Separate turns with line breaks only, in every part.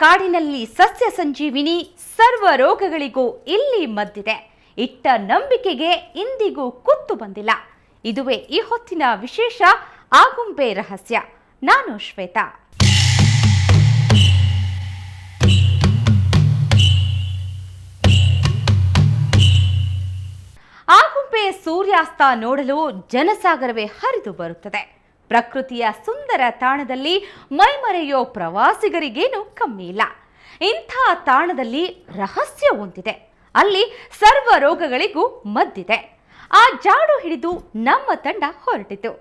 ಕಾಡಿನಲ್ಲಿ ಸಸ್ಯ ಸಂಜೀವಿನಿ, ಸರ್ವ ರೋಗಗಳಿಗೂ ಇಲ್ಲಿ ಮದ್ದಿದೆ. ಇಟ್ಟ ನಂಬಿಕೆಗೆ ಇಂದಿಗೂ ಕುತ್ತು ಬಂದಿಲ್ಲ. ಇದುವೇ ಈ ಹೊತ್ತಿನ ವಿಶೇಷ ಆಗುಂಬೆ ರಹಸ್ಯ. ನಾನು ಶ್ವೇತಾ. ಆಗುಂಬೆ ಸೂರ್ಯಾಸ್ತ ನೋಡಲು ಜನಸಾಗರವೇ ಹರಿದು ಬರುತ್ತದೆ. ಪ್ರಕೃತಿಯ ಸುಂದರ ತಾಣದಲ್ಲಿ ಮೈಮರೆಯೋ ಪ್ರವಾಸಿಗರಿಗೇನು ಕಮ್ಮಿ ಇಲ್ಲ. ಇಂಥ ತಾಣದಲ್ಲಿ ರಹಸ್ಯ ಹೊಂದಿದೆ. ಅಲ್ಲಿ ಸರ್ವ ರೋಗಗಳಿಗೂ ಮದ್ದಿದೆ. ಆ ಜಾಡು ಹಿಡಿದು ನಮ್ಮ ತಂಡ ಹೊರಟಿತು.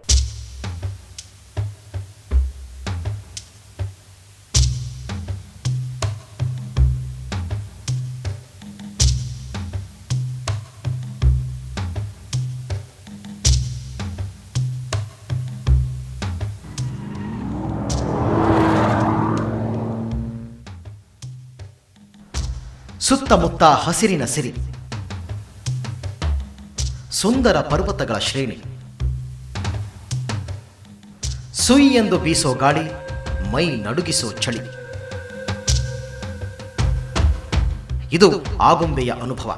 ಸುತ್ತಮುತ್ತ ಹಸಿರಿನ ಸಿರಿ, ಸುಂದರ ಪರ್ವತಗಳ ಶ್ರೇಣಿ, ಸುಯಿ ಎಂದು ಬೀಸೋ ಗಾಳಿ, ಮೈ ನಡುಗಿಸೋ ಚಳಿ. ಇದು ಆಗುಂಬೆಯ ಅನುಭವ.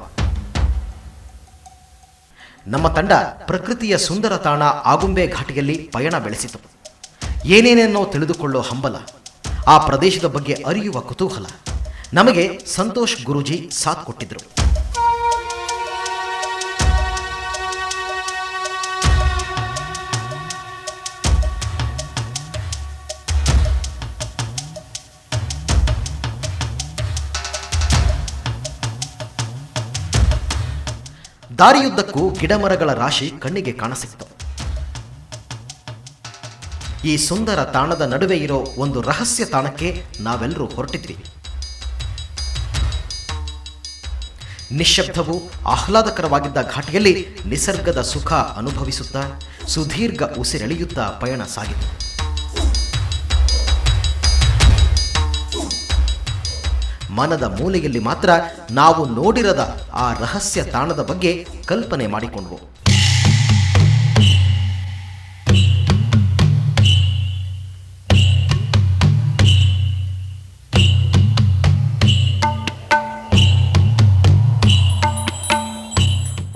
ನಮ್ಮ ತಂಡ ಪ್ರಕೃತಿಯ ಸುಂದರ ತಾಣ ಆಗುಂಬೆ ಘಾಟಿಯಲ್ಲಿ ಪಯಣ ಬೆಳೆಸಿತು. ಏನೇನೇನೋ ತಿಳಿದುಕೊಳ್ಳೋ ಹಂಬಲ, ಆ ಪ್ರದೇಶದ ಬಗ್ಗೆ ಅರಿಯುವ ಕುತೂಹಲ. ನಮಗೆ ಸಂತೋಷ್ ಗುರೂಜಿ ಸಾಥ್ ಕೊಟ್ಟಿದ್ರು. ದಾರಿಯುದ್ದಕ್ಕೂ ಗಿಡಮರಗಳ ರಾಶಿ ಕಣ್ಣಿಗೆ ಕಾಣಸಿಕ್ತು. ಈ ಸುಂದರ ತಾಣದ ನಡುವೆ ಇರೋ ಒಂದು ರಹಸ್ಯ ತಾಣಕ್ಕೆ ನಾವೆಲ್ಲರೂ ಹೊರಟಿದ್ವಿ. ನಿಶ್ಶಬ್ದವೂ ಆಹ್ಲಾದಕರವಾಗಿದ್ದ ಘಾಟಿಯಲ್ಲಿ ನಿಸರ್ಗದ ಸುಖ ಅನುಭವಿಸುತ್ತಾ ಸುದೀರ್ಘ ಉಸಿರೆಳೆಯುತ್ತಾ ಪಯಣ ಸಾಗಿತು. ಮನದ ಮೂಲೆಯಲ್ಲಿ ಮಾತ್ರ ನಾವು ನೋಡಿರದ ಆ ರಹಸ್ಯ ತಾಣದ ಬಗ್ಗೆ ಕಲ್ಪನೆ ಮಾಡಿಕೊಂಡ್ವು.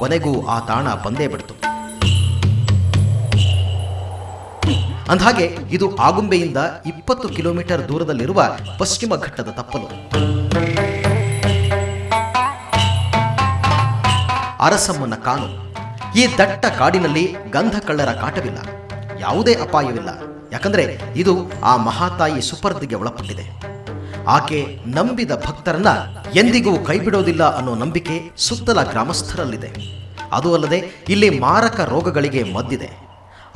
ಕೊನೆಗೂ ಆ ತಾಣ ಬಂದೇ ಬಿಡ್ತು. ಅಂದಹಾಗೆ ಇದು ಆಗುಂಬೆಯಿಂದ 20 ಕಿಲೋಮೀಟರ್ ದೂರದಲ್ಲಿರುವ ಪಶ್ಚಿಮ ಘಟ್ಟದ ತಪ್ಪಲು. ಅರಸಮ್ಮನ ಕಾನು. ಈ ದಟ್ಟ ಕಾಡಿನಲ್ಲಿ ಗಂಧ ಕಳ್ಳರ ಕಾಟವಿಲ್ಲ, ಯಾವುದೇ ಅಪಾಯವಿಲ್ಲ. ಯಾಕಂದ್ರೆ ಇದು ಆ ಮಹಾತಾಯಿ ಸುಪರ್ದಿಗೆ ಒಳಪಟ್ಟಿದೆ. ಆಕೆ ನಂಬಿದ ಭಕ್ತರನ್ನ ಎಂದಿಗೂ ಕೈಬಿಡೋದಿಲ್ಲ ಅನ್ನೋ ನಂಬಿಕೆ ಸುತ್ತಲ ಗ್ರಾಮಸ್ಥರಲ್ಲಿದೆ. ಅದು ಅಲ್ಲದೆ ಇಲ್ಲಿ ಮಾರಕ ರೋಗಗಳಿಗೆ ಮದ್ದಿದೆ.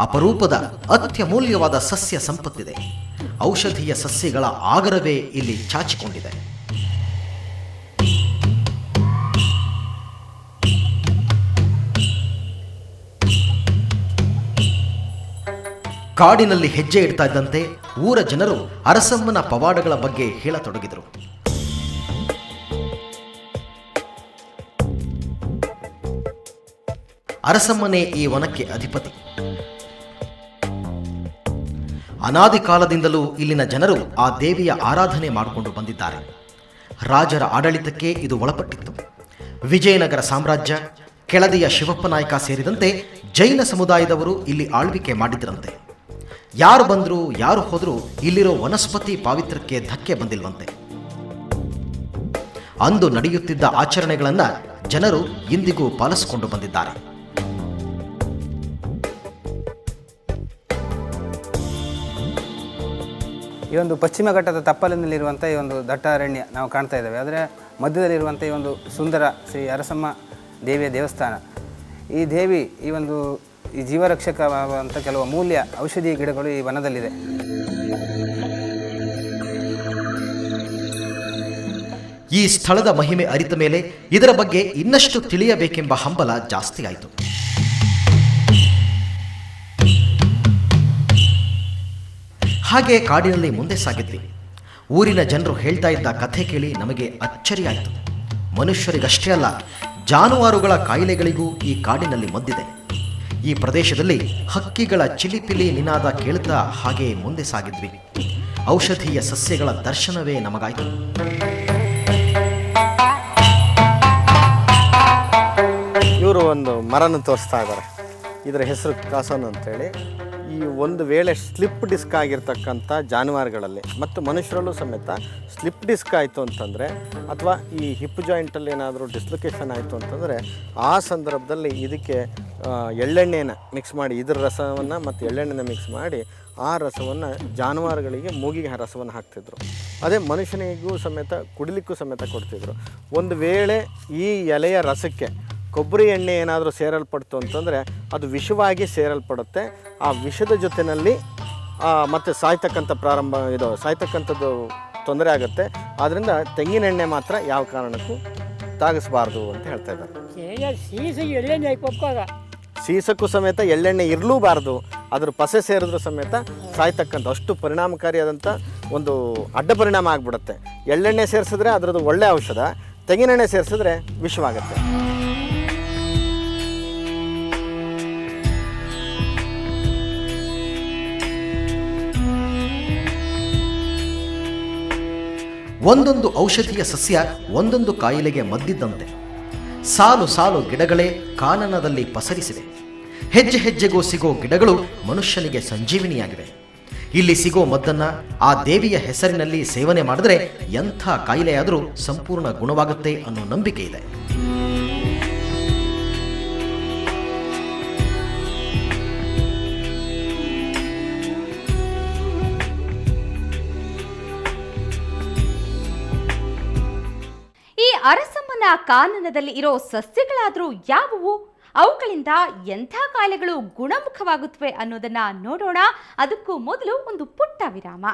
ಅಪರೂಪದ ಅತ್ಯಮೂಲ್ಯವಾದ ಸಸ್ಯ ಸಂಪತ್ತಿದೆ. ಔಷಧೀಯ ಸಸ್ಯಗಳ ಆಗರವೇ ಇಲ್ಲಿ ಚಾಚಿಕೊಂಡಿದೆ. ಕಾಡಿನಲ್ಲಿ ಹೆಜ್ಜೆ ಇಡ್ತಾ ಇದ್ದಂತೆ ಊರ ಜನರು ಅರಸಮ್ಮನ ಪವಾಡಗಳ ಬಗ್ಗೆ ಹೇಳತೊಡಗಿದರು. ಅರಸಮ್ಮನೇ ಈ ವನಕ್ಕೆ ಅಧಿಪತಿ. ಅನಾದಿ ಕಾಲದಿಂದಲೂ ಇಲ್ಲಿನ ಜನರು ಆ ದೇವಿಯ ಆರಾಧನೆ ಮಾಡಿಕೊಂಡು ಬಂದಿದ್ದಾರೆ. ರಾಜರ ಆಡಳಿತಕ್ಕೆ ಇದು ಒಳಪಟ್ಟಿತ್ತು. ವಿಜಯನಗರ ಸಾಮ್ರಾಜ್ಯ, ಕೆಳದಿಯ ಶಿವಪ್ಪ ನಾಯಕ ಸೇರಿದಂತೆ ಜೈನ ಸಮುದಾಯದವರು ಇಲ್ಲಿ ಆಳ್ವಿಕೆ ಮಾಡಿದ್ರಂತೆ. ಯಾರು ಬಂದರೂ ಯಾರು ಹೋದರೂ ಇಲ್ಲಿರೋ ವನಸ್ಪತಿ ಪಾವಿತ್ರಕ್ಕೆ ಧಕ್ಕೆ ಬಂದಿಲ್ವಂತೆ. ಅಂದು ನಡೆಯುತ್ತಿದ್ದ ಆಚರಣೆಗಳನ್ನು ಜನರು ಇಂದಿಗೂ ಪಾಲಿಸಿಕೊಂಡು ಬಂದಿದ್ದಾರೆ.
ಈ ಒಂದು ಪಶ್ಚಿಮ ಘಟ್ಟದ ತಪ್ಪಲಿನಲ್ಲಿರುವಂಥ ಈ ಒಂದು ದಟ್ಟ ಅರಣ್ಯ ನಾವು ಕಾಣ್ತಾ ಇದ್ದೇವೆ. ಅದರ ಮಧ್ಯದಲ್ಲಿರುವಂಥ ಈ ಒಂದು ಸುಂದರ ಶ್ರೀ ಅರಸಮ್ಮ ದೇವಿಯ ದೇವಸ್ಥಾನ. ಈ ದೇವಿ ಈ ಜೀವರಕ್ಷಕವಾಗುವಂಥ ಕೆಲವು ಅಮೂಲ್ಯ ಔಷಧಿ ಗಿಡಗಳು ಈ ವನದಲ್ಲಿದೆ.
ಈ ಸ್ಥಳದ ಮಹಿಮೆ ಅರಿತ ಮೇಲೆ ಇದರ ಬಗ್ಗೆ ಇನ್ನಷ್ಟು ತಿಳಿಯಬೇಕೆಂಬ ಹಂಬಲ ಜಾಸ್ತಿ ಆಯಿತು. ಹಾಗೆ ಕಾಡಿನಲ್ಲಿ ಮುಂದೆ ಸಾಗಿದ್ವಿ. ಊರಿನ ಜನರು ಹೇಳ್ತಾ ಇದ್ದ ಕಥೆ ಕೇಳಿ ನಮಗೆ ಅಚ್ಚರಿಯಾಯಿತು. ಮನುಷ್ಯರಿಗಷ್ಟೇ ಅಲ್ಲ, ಜಾನುವಾರುಗಳ ಕಾಯಿಲೆಗಳಿಗೂ ಈ ಕಾಡಿನಲ್ಲಿ ಮದ್ದಿದೆ. ಈ ಪ್ರದೇಶದಲ್ಲಿ ಹಕ್ಕಿಗಳ ಚಿಲಿಪಿಲಿ ನಿನಾದ ಕೇಳುತ್ತಾ ಹಾಗೆ ಮುಂದೆ ಸಾಗಿದ್ವಿ. ಔಷಧೀಯ ಸಸ್ಯಗಳ ದರ್ಶನವೇ ನಮಗಾಯಿತು.
ಇವರು ಒಂದು ಮರನ ತೋರಿಸ್ತಾ ಇದ್ದಾರೆ. ಇದರ ಹೆಸರು ಕಾಸನ್ ಅಂತೇಳಿ. ಈ ಒಂದು ವೇಳೆ ಸ್ಲಿಪ್ ಡಿಸ್ಕ್ ಆಗಿರ್ತಕ್ಕಂಥ ಜಾನುವಾರುಗಳಲ್ಲಿ ಮತ್ತು ಮನುಷ್ಯರಲ್ಲೂ ಸಮೇತ ಸ್ಲಿಪ್ ಡಿಸ್ಕ್ ಆಯಿತು ಅಂತಂದರೆ, ಅಥವಾ ಈ ಹಿಪ್ ಜಾಯಿಂಟಲ್ಲಿ ಏನಾದರೂ ಡಿಸ್ಲೊಕೇಶನ್ ಆಯಿತು ಅಂತಂದರೆ, ಆ ಸಂದರ್ಭದಲ್ಲಿ ಇದಕ್ಕೆ ಎಳ್ಳೆಣ್ಣೆನ ಮಿಕ್ಸ್ ಮಾಡಿ, ಇದರ ರಸವನ್ನು ಮತ್ತು ಎಳ್ಳೆಣ್ಣೆನ ಮಿಕ್ಸ್ ಮಾಡಿ ಆ ರಸವನ್ನು ಜಾನುವಾರುಗಳಿಗೆ ಮೂಗಿಗೆ ರಸವನ್ನು ಹಾಕ್ತಿದ್ರು. ಅದೇ ಮನುಷ್ಯನಿಗೂ ಸಮೇತ ಕುಡಿಲಿಕ್ಕೂ ಸಮೇತ ಕೊಡ್ತಿದ್ರು. ಒಂದು ವೇಳೆ ಈ ಎಲೆಯ ರಸಕ್ಕೆ ಕೊಬ್ಬರಿ ಎಣ್ಣೆ ಏನಾದರೂ ಸೇರಲ್ಪಡ್ತು ಅಂತಂದರೆ ಅದು ವಿಷವಾಗಿ ಸೇರಲ್ಪಡುತ್ತೆ. ಆ ವಿಷದ ಜೊತೆಯಲ್ಲಿ ಮತ್ತು ಸಾಯ್ತಕ್ಕಂಥದ್ದು ತೊಂದರೆ ಆಗುತ್ತೆ. ಆದ್ದರಿಂದ ತೆಂಗಿನ ಎಣ್ಣೆ ಮಾತ್ರ ಯಾವ ಕಾರಣಕ್ಕೂ ತಾಗಿಸಬಾರ್ದು ಅಂತ ಹೇಳ್ತಾ ಇದ್ದಾರೆ. ಸೀಸಕ್ಕೂ ಸಮೇತ ಎಳ್ಳೆಣ್ಣೆ ಇರಲೂಬಾರ್ದು. ಅದ್ರ ಪಸೆ ಸೇರಿದ್ರೂ ಸಮೇತ ಸಾಯ್ತಕ್ಕಂಥ ಅಷ್ಟು ಪರಿಣಾಮಕಾರಿಯಾದಂಥ ಒಂದು ಅಡ್ಡ ಪರಿಣಾಮ ಆಗಿಬಿಡುತ್ತೆ. ಎಳ್ಳೆಣ್ಣೆ ಸೇರಿಸಿದ್ರೆ ಅದರದ್ದು ಒಳ್ಳೆಯ ಔಷಧ, ತೆಂಗಿನೆಣ್ಣೆ ಸೇರಿಸಿದ್ರೆ ವಿಷವಾಗುತ್ತೆ.
ಒಂದೊಂದು ಔಷಧೀಯ ಸಸ್ಯ ಒಂದೊಂದು ಕಾಯಿಲೆಗೆ ಮದ್ದಿದ್ದಂತೆ. ಸಾಲು ಸಾಲು ಗಿಡಗಳೇ ಕಾನನದಲ್ಲಿ ಪಸರಿಸಿವೆ. ಹೆಜ್ಜೆ ಹೆಜ್ಜೆಗೂ ಸಿಗೋ ಗಿಡಗಳು ಮನುಷ್ಯನಿಗೆ ಸಂಜೀವಿನಿಯಾಗಿವೆ. ಇಲ್ಲಿ ಸಿಗೋ ಮದ್ದನ್ನು ಆ ದೇವಿಯ ಹೆಸರಿನಲ್ಲಿ ಸೇವನೆ ಮಾಡಿದ್ರೆ ಎಂಥ ಕಾಯಿಲೆಯಾದರೂ ಸಂಪೂರ್ಣ ಗುಣವಾಗುತ್ತೆ ಅನ್ನೋ ನಂಬಿಕೆ ಇದೆ.
ಅರಸಮ್ಮನ ಕಾನನದಲ್ಲಿ ಇರೋ ಸಸ್ಯಗಳಾದರೂ ಯಾವುವು? ಅವುಗಳಿಂದ ಎಂಥ ಕಾಯಿಲೆಗಳು ಗುಣಮುಖವಾಗುತ್ತವೆ ಅನ್ನೋದನ್ನ ನೋಡೋಣ. ಅದಕ್ಕೂ ಮೊದಲು ಒಂದು ಪುಟ್ಟ ವಿರಾಮ.